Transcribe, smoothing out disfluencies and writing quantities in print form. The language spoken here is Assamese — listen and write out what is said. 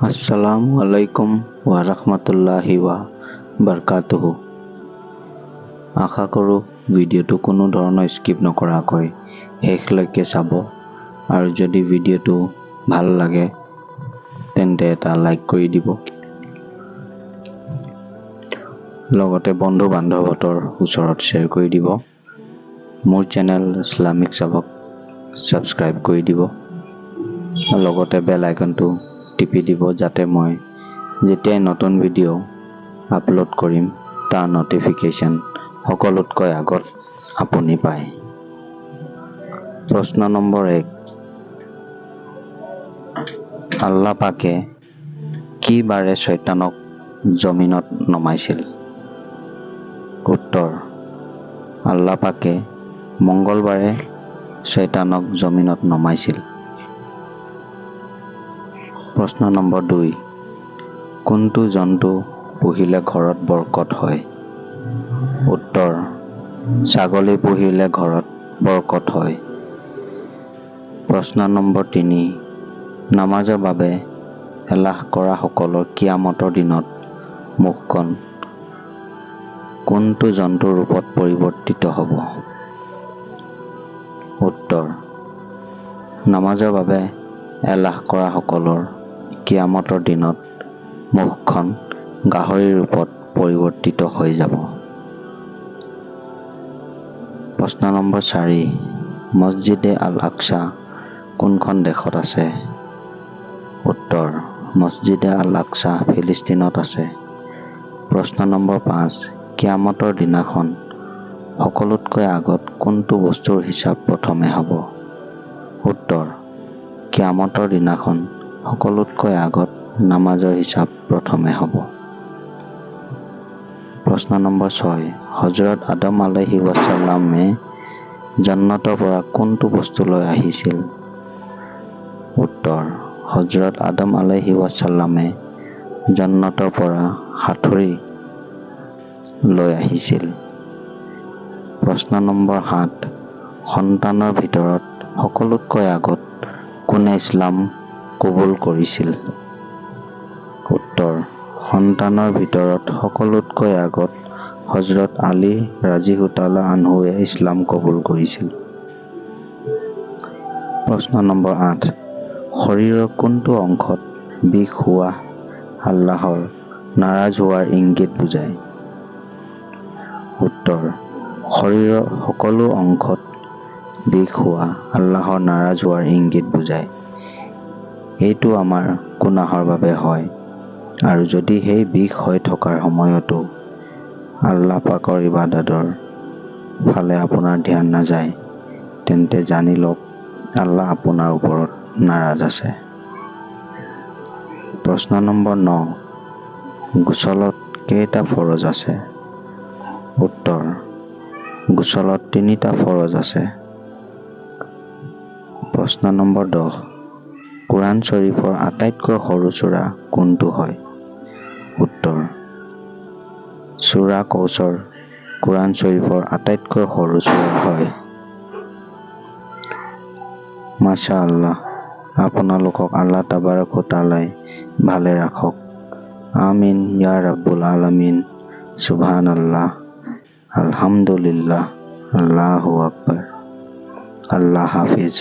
Assalamualaikum warahmatullahi wabarakatuh। আশা কৰোঁ ভিডিঅ'টো কোনো ধৰণৰ স্কিপ নকৰাকৈ শেষলৈকে চাব আৰু যদি ভিডিঅ'টো ভাল লাগে তেন্তে এটা লাইক কৰি দিব, লগতে বন্ধু বান্ধৱৰ ওচৰত শ্বেয়াৰ কৰি দিব। মোৰ চেনেল ইছলামিক চাবক ছাবস্ক্ৰাইব কৰি দিব, লগতে বেল আইকনটো টিপি দিব যাতে মই যেতিয়াই নতুন ভিডিঅ' আপলোড কৰিম তাৰ নটিফিকেশ্যন সকলোতকৈ আগত আপুনি পায়। প্ৰশ্ন নম্বৰ 1, আল্লাহ পাকে কি বাৰে শয়তানক জমিনত নমাইছিল? উত্তৰ, আল্লাহ পাকে মঙ্গলবাৰে শয়তানক জমিনত নমাইছিল। প্ৰশ্ন নম্বৰ 2, কোনটো জন্তু পুহিলে ঘৰত বৰকত হয়? উত্তৰ, ছাগলী পুহিলে ঘৰত বৰকত হয়। প্ৰশ্ন নম্বৰ 3, নামাজৰ বাবে এলাহ কৰা সকলৰ কিয়ামতৰ দিনত মুখখন কোনটো জন্তুৰ ৰূপত পৰিৱৰ্তিত হ'ব? উত্তৰ, নামাজৰ বাবে এলাহ কৰা সকলৰ কিয়ামতৰ দিনত মুখখন গাহৰিৰ ৰূপত পৰিৱৰ্তিত হৈ যাব। প্ৰশ্ন নম্বৰ 4, মছজিদে আল আকছা কোনখন দেশত আছে? উত্তৰ, মছজিদে আল আকছা ফিলিস্তিনত আছে। প্ৰশ্ন নম্বৰ 5, কিয়ামতৰ দিনাখন সকলোতকৈ আগত কোনটো বস্তুৰ হিচাপ প্ৰথমে হ'ব? উত্তৰ, কিয়ামতৰ দিনাখন সকলোতকৈ আগত নামাজৰ হিচাপ প্ৰথমে হ'ব। প্ৰশ্ন নম্বৰ 6, হজৰত আদম আলাইহিছ ছালামে জান্নাতৰ পৰা কোনটো বস্তু লৈ আহিছিল? উত্তৰ, হজৰত আদম আলাইহিছ ছালামে জান্নাতৰ পৰা হাতুৰী লৈ আহিছিল। প্ৰশ্ন নম্বৰ 7, সন্তানৰ ভিতৰত সকলোতকৈ আগত কোনে ইছলাম কবুল কৰিছিল? উত্তৰ, সন্তানৰ ভিতৰত সকলোতকৈ আগত হজৰত আলী ৰাদিয়াল্লাহু আনহুৱে ইছলাম কবুল কৰিছিল। প্ৰশ্ন নম্বৰ 8, শৰীৰৰ কোনটো অংশত বিষ হোৱা আল্লাহৰ নাৰাজ হোৱাৰ ইংগিত বুজায়? উত্তৰ, শৰীৰৰ সকলো অংশত বিষ হোৱা আল্লাহৰ নাৰাজ হোৱাৰ ইংগিত বুজায়। এইটো আমাৰ গুনাহৰ বাবে হয় আৰু যদি সেই বিষ হৈ থকাৰ সময়তো আল্লাহ পাকৰ ইবাদতৰ ফালে আপোনাৰ ধ্যান নাযায় তেন্তে জানি লওক আল্লাহ আপোনাৰ ওপৰত নাৰাজ আছে। প্ৰশ্ন নম্বৰ 9, গোছলত কেইটা ফৰজ আছে? উত্তৰ, গোছলত 3টা ফৰজ আছে। প্ৰশ্ন নম্বৰ 10, কোৰআন শ্বৰীফৰ আটাইতকৈ সৰু সূৰা কোনটো হয়? উত্তৰ, সূৰা কৌছৰ কোৰআন শ্বৰীফৰ আটাইতকৈ সৰু সূৰা হয়। মাশাআল্লাহ, আপোনালোকক আল্লাহ তাবাৰক ও তাআলাই ভালে ৰাখক। আমিন ইয়া ৰাব্বুল আলামিন। সুবহানাল্লাহ, আলহামদুলিল্লাহ, আল্লাহু আকবাৰ। আল্লাহ হাফিজ।